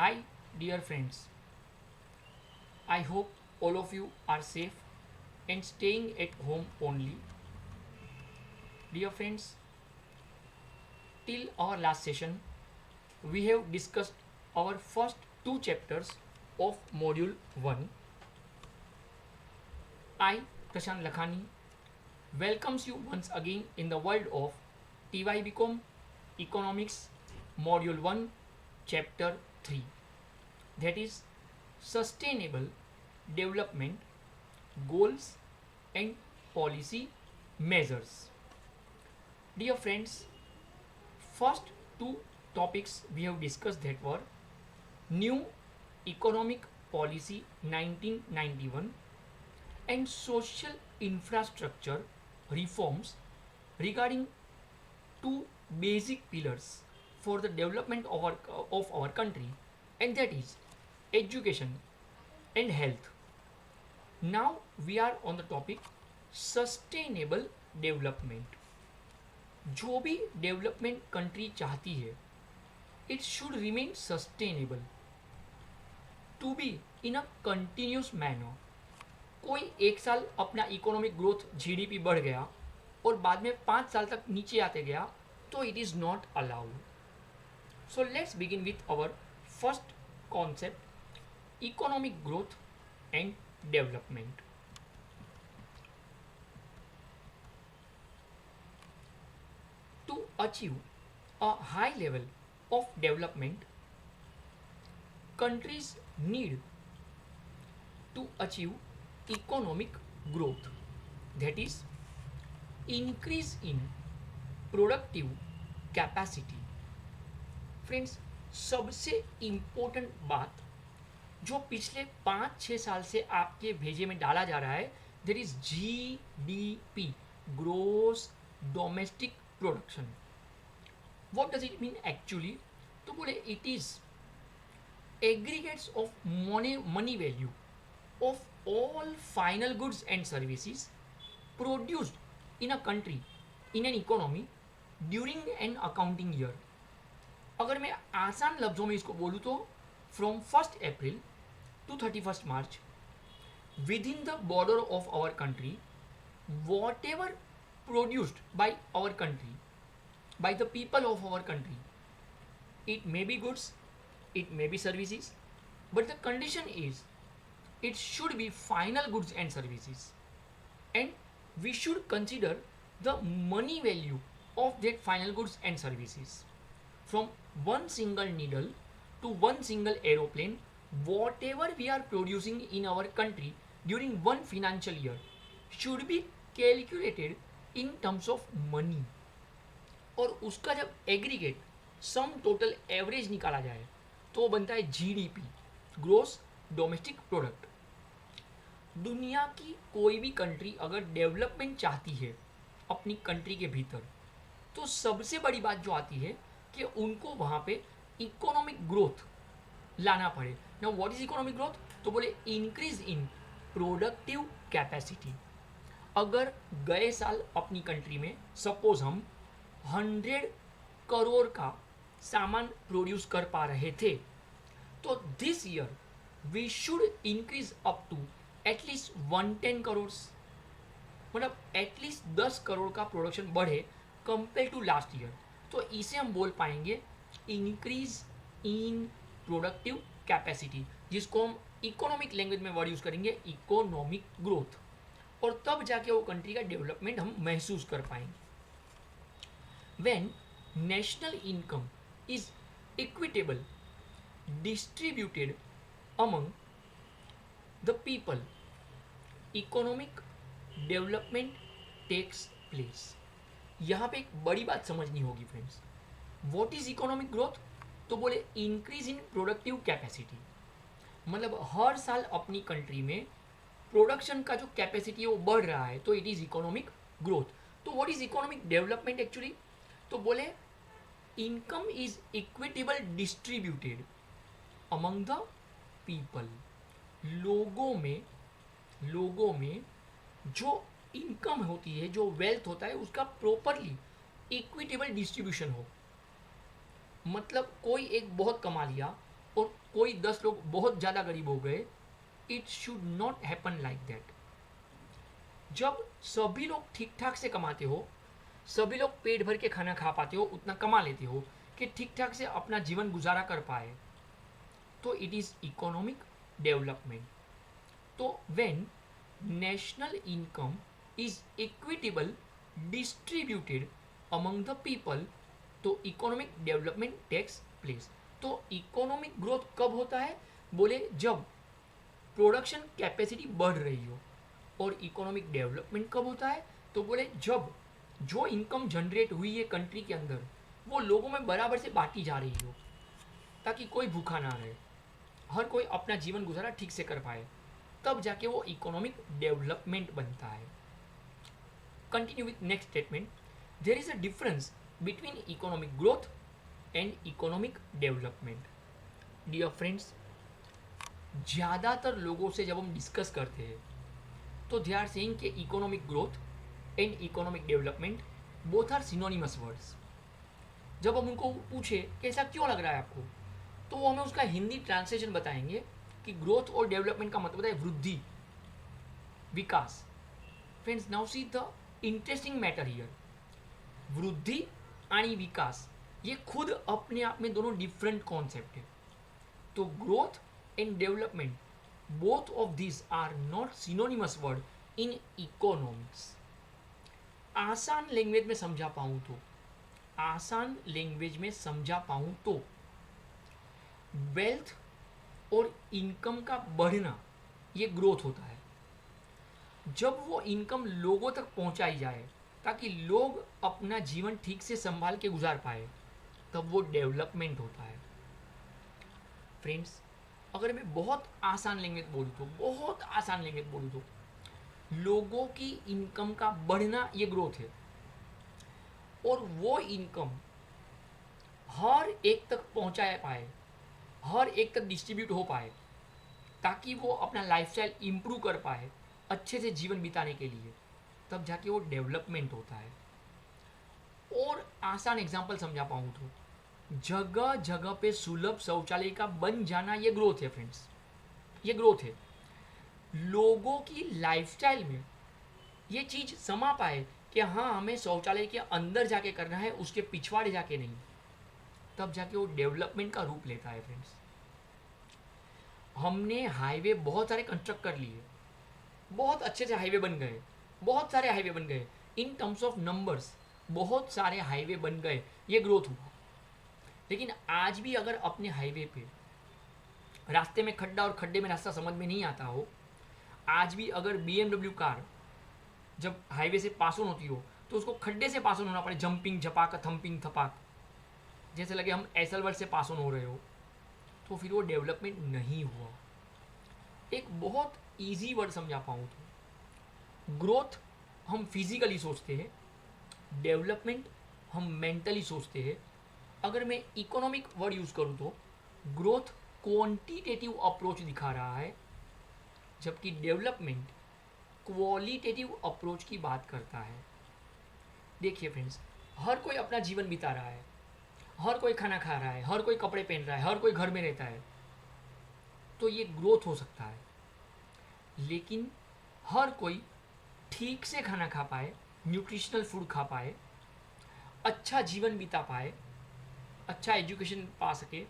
Hi, dear friends. I hope all of you are safe and staying at home only. Dear friends, till our last session, we have discussed our first two chapters of Module 1. I, Prashant Lakhani, welcomes you once again in the world of TY Economics Module 1, Chapter 3. That is Sustainable Development Goals and Policy Measures. Dear friends, first two topics we have discussed that were New Economic Policy 1991 and Social Infrastructure Reforms regarding two basic pillars for the development of our country, and that is education and health. Now we are on the topic sustainable development. जो भी development country चाहती है it should remain sustainable to be in a continuous manner. कोई एक साल अपना economic growth GDP बढ़ गया और बाद में 5 साल तक नीचे आते गया तो it is not allowed. So let's begin with our first concept economic growth and development. To achieve a high level of development, countries need to achieve economic growth, that is increase in productive capacity. Friends, सबसे important बात जो पिछले 5-6 साल से आपके भेजे में डाला जा रहा है that is GDP, gross domestic production. What does it mean actually? तो बोले it is aggregates of money value of all final goods and services produced in a country in an economy during an accounting year. अगर मैं आसान लफ्जों में इसको बोलूँ तो from 1 April to 31 March within the border of our country, whatever produced by our country, by the people of our country, it may be goods, it may be services, but the condition is it should be final goods and services, and we should consider the money value of that final goods and services. From one single needle to one single aeroplane, whatever we are producing in our country during one financial year should be calculated in terms of money. और उसका जब aggregate sum total average निकाला जाए तो बनता है GDP, gross domestic product. दुनिया की कोई भी कंट्री अगर डेवलपमेंट चाहती है अपनी कंट्री के भीतर तो सबसे बड़ी बात जो आती है कि उनको वहाँ पे इकोनॉमिक ग्रोथ लाना पड़े. Now what is economic growth? तो बोले इंक्रीज इन प्रोडक्टिव कैपेसिटी. अगर गए साल अपनी कंट्री में सपोज हम 100 करोड़ का सामान प्रोड्यूस कर पा रहे थे तो this year we should increase up to at least 110 crore. मतलब एटलीस्ट 10 करोड़ का प्रोडक्शन बढ़े कंपेयर टू लास्ट ईयर. तो इसे हम बोल पाएंगे इंक्रीज इन प्रोडक्टिव कैपेसिटी, जिसको हम इकोनॉमिक लैंग्वेज में वर्ड यूज करेंगे इकोनॉमिक ग्रोथ. और तब जाके वो कंट्री का डेवलपमेंट हम महसूस कर पाएंगे. When national income is equitable distributed among the people, economic development takes place. यहाँ पे एक बड़ी बात समझनी होगी friends. What is economic growth? तो बोले इंक्रीज इन प्रोडक्टिव कैपेसिटी. मतलब हर साल अपनी कंट्री में प्रोडक्शन का जो कैपेसिटी है वो बढ़ रहा है तो इट इज इकोनॉमिक ग्रोथ. तो what is economic development actually? तो बोले income is equitable distributed among the people. लोगों में जो इनकम होती है, जो वेल्थ होता है, उसका प्रॉपरली इक्विटेबल डिस्ट्रीब्यूशन हो. मतलब कोई एक बहुत कमा लिया और कोई 10 लोग बहुत ज़्यादा गरीब हो गए, it should not happen like that. जब सभी लोग ठीक ठाक से कमाते हो, सभी लोग पेट भर के खाना खा पाते हो, उतना कमा लेते हो कि ठीक ठाक से अपना जीवन गुजारा कर पाए, तो इट इज़ इकोनॉमिक डेवलपमेंट। तो when national income is equitable distributed among the people, तो इकोनॉमिक डेवलपमेंट टेक्स प्लेस। तो इकोनॉमिक ग्रोथ कब होता है? बोले जब प्रोडक्शन कैपेसिटी बढ़ रही हो। और इकोनॉमिक डेवलपमेंट कब होता है? तो बोले जब जो इनकम जनरेट हुई है कंट्री के अंदर, वो लोगों में बराबर से बांटी जा रही हो, ताकि कोई भूखा ना रहे, हर कोई अपना जीवन गुजारा ठीक से कर पाए, तब जाके वो इकोनॉमिक डेवलपमेंट बनता है। Continue with next statement. There is a difference between economic growth and economic development. Dear friends, ज़्यादातर लोगों से जब हम डिस्कस करते हैं तो दे आर सेइंग कि economic growth and economic development both are synonymous words. जब हम उनको पूछे कि ऐसा क्यों लग रहा है आपको, तो वो हमें उसका हिंदी ट्रांसलेशन बताएंगे कि ग्रोथ और डेवलपमेंट का मतलब है वृद्धि, विकास। Friends, now see the interesting matter here. वृद्धि आणि विकास ये खुद अपने आप में दोनों डिफरेंट कॉन्सेप्ट है। तो growth and development, both of this are not synonymous word in economics. आसान लैंग्वेज में समझा पाऊँ तो, आसान लैंग्वेज में समझा पाऊँ तो वेल्थ और इनकम का बढ़ना ये ग्रोथ होता है। जब वो इनकम लोगों तक पहुंचाई जाए ताकि लोग अपना जीवन ठीक से संभाल के गुजार पाए, तब वो डेवलपमेंट होता है। फ्रेंड्स, अगर मैं बहुत आसान लैंग्वेज बोलूँ तो, बहुत आसान लैंग्वेज बोलूँ तो, लोगों की इनकम का बढ़ना ये ग्रोथ है। और वो इनकम हर एक तक पहुंचाया पाए, हर एक तक डिस्ट्रीब्यूट हो पाए, ताकि वो अपना लाइफस्टाइल इम्प्रूव कर पाए अच्छे से जीवन बिताने के लिए, तब जाके वो डेवलपमेंट होता है। और आसान एग्जांपल समझा पाऊँ तो, जगह जगह पे सुलभ शौचालय का बन जाना ये ग्रोथ है। फ्रेंड्स, ये ग्रोथ है। लोगों की लाइफस्टाइल में ये चीज़ समा पाए कि हाँ, हमें शौचालय के अंदर जाके करना है, उसके पिछवाड़े जाके नहीं, तब जाके वो डेवलपमेंट का रूप लेता है। फ्रेंड्स, हमने हाईवे बहुत सारे कंस्ट्रक्ट कर लिए, बहुत अच्छे से हाईवे बन गए, बहुत सारे हाईवे बन गए, इन टर्म्स ऑफ नंबर्स बहुत सारे हाईवे बन गए, ये ग्रोथ हुआ। लेकिन आज भी अगर अपने हाईवे पे रास्ते में खड्डा और खड्डे में रास्ता समझ में नहीं आता हो, आज भी अगर BMW कार जब हाईवे से पास ऑन होती हो तो उसको खड्डे से पास ऑन होना पड़े, जंपिंग झपाक, थंपिंग थपाक, जैसे लगे हम एसल वर्ड से पास ऑन हो रहे हो, तो फिर वो डेवलपमेंट नहीं हुआ। एक बहुत इजी वर्ड समझा पाऊँ तो, ग्रोथ हम फिजिकली सोचते हैं, डेवलपमेंट हम मेंटली सोचते हैं। अगर मैं इकोनॉमिक वर्ड यूज़ करूँ तो ग्रोथ क्वांटिटेटिव अप्रोच दिखा रहा है, जबकि डेवलपमेंट क्वालिटेटिव अप्रोच की बात करता है। देखिए फ्रेंड्स, हर कोई अपना जीवन बिता रहा है, हर कोई खाना खा रहा है, हर कोई कपड़े पहन रहा है, हर कोई घर में रहता है, तो ये ग्रोथ हो सकता है। लेकिन हर कोई ठीक से खाना खा पाए, न्यूट्रिशनल फूड खा पाए, अच्छा जीवन बिता पाए, अच्छा एजुकेशन पा सके,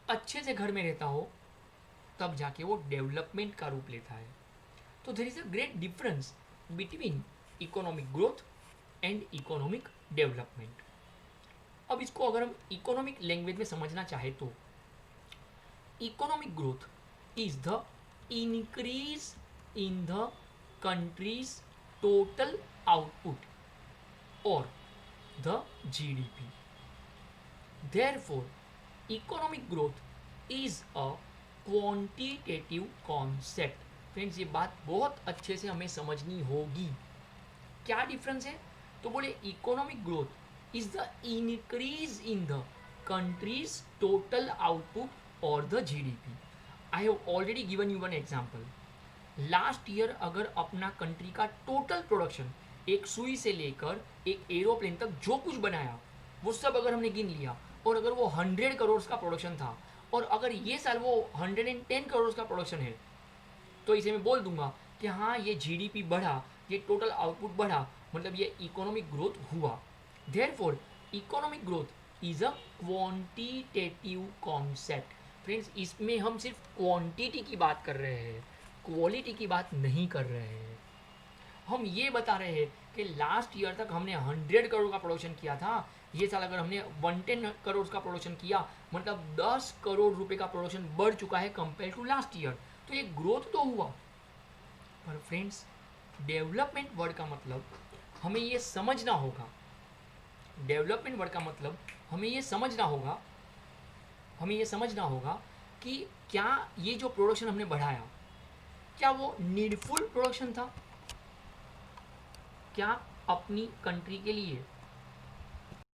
अच्छे से घर में रहता हो, तब जाके वो डेवलपमेंट का रूप लेता है। तो there is a great difference between economic growth and economic development. अब इसको अगर हम इकोनॉमिक लैंग्वेज में समझना चाहे तो, economic growth is the increase in the country's total output और the GDP। Therefore, economic growth is a quantitative concept। Friends, ये बात बहुत अच्छे से हमें समझनी होगी। क्या डिफरेंस है? तो बोले economic growth is the increase in the country's total output और the GDP। I have already given you one example. Last year अगर अपना कंट्री का टोटल प्रोडक्शन, एक सुई से लेकर एक एरोप्लेन तक जो कुछ बनाया, वो सब अगर हमने गिन लिया, और अगर वो 100 करोड़ का प्रोडक्शन था और अगर ये साल वो 110 करोड़ का प्रोडक्शन है तो इसे मैं बोल दूंगा कि हाँ ये जीडीपी बढ़ा, ये टोटल आउटपुट बढ़ा, मतलब ये इकोनॉमिक ग्रोथ हुआ। Therefore economic growth is a quantitative concept. Friends, इसमें हम सिर्फ क्वांटिटी की बात कर रहे हैं, क्वालिटी की बात नहीं कर रहे हैं। हम ये बता रहे हैं कि लास्ट ईयर तक हमने 100 करोड़ का प्रोडक्शन किया था, ये साल अगर हमने 110 करोड़ का प्रोडक्शन किया, मतलब 10 करोड़ रुपए का प्रोडक्शन बढ़ चुका है कंपेयर टू लास्ट ईयर, तो ये ग्रोथ तो हुआ। पर फ्रेंड्स, डेवलपमेंट वर्ड का मतलब हमें ये समझना होगा, डेवलपमेंट वर्ड का मतलब हमें ये समझना होगा, हमें ये समझना होगा कि क्या ये जो प्रोडक्शन हमने बढ़ाया, क्या वो नीडफुल प्रोडक्शन था, क्या अपनी कंट्री के लिए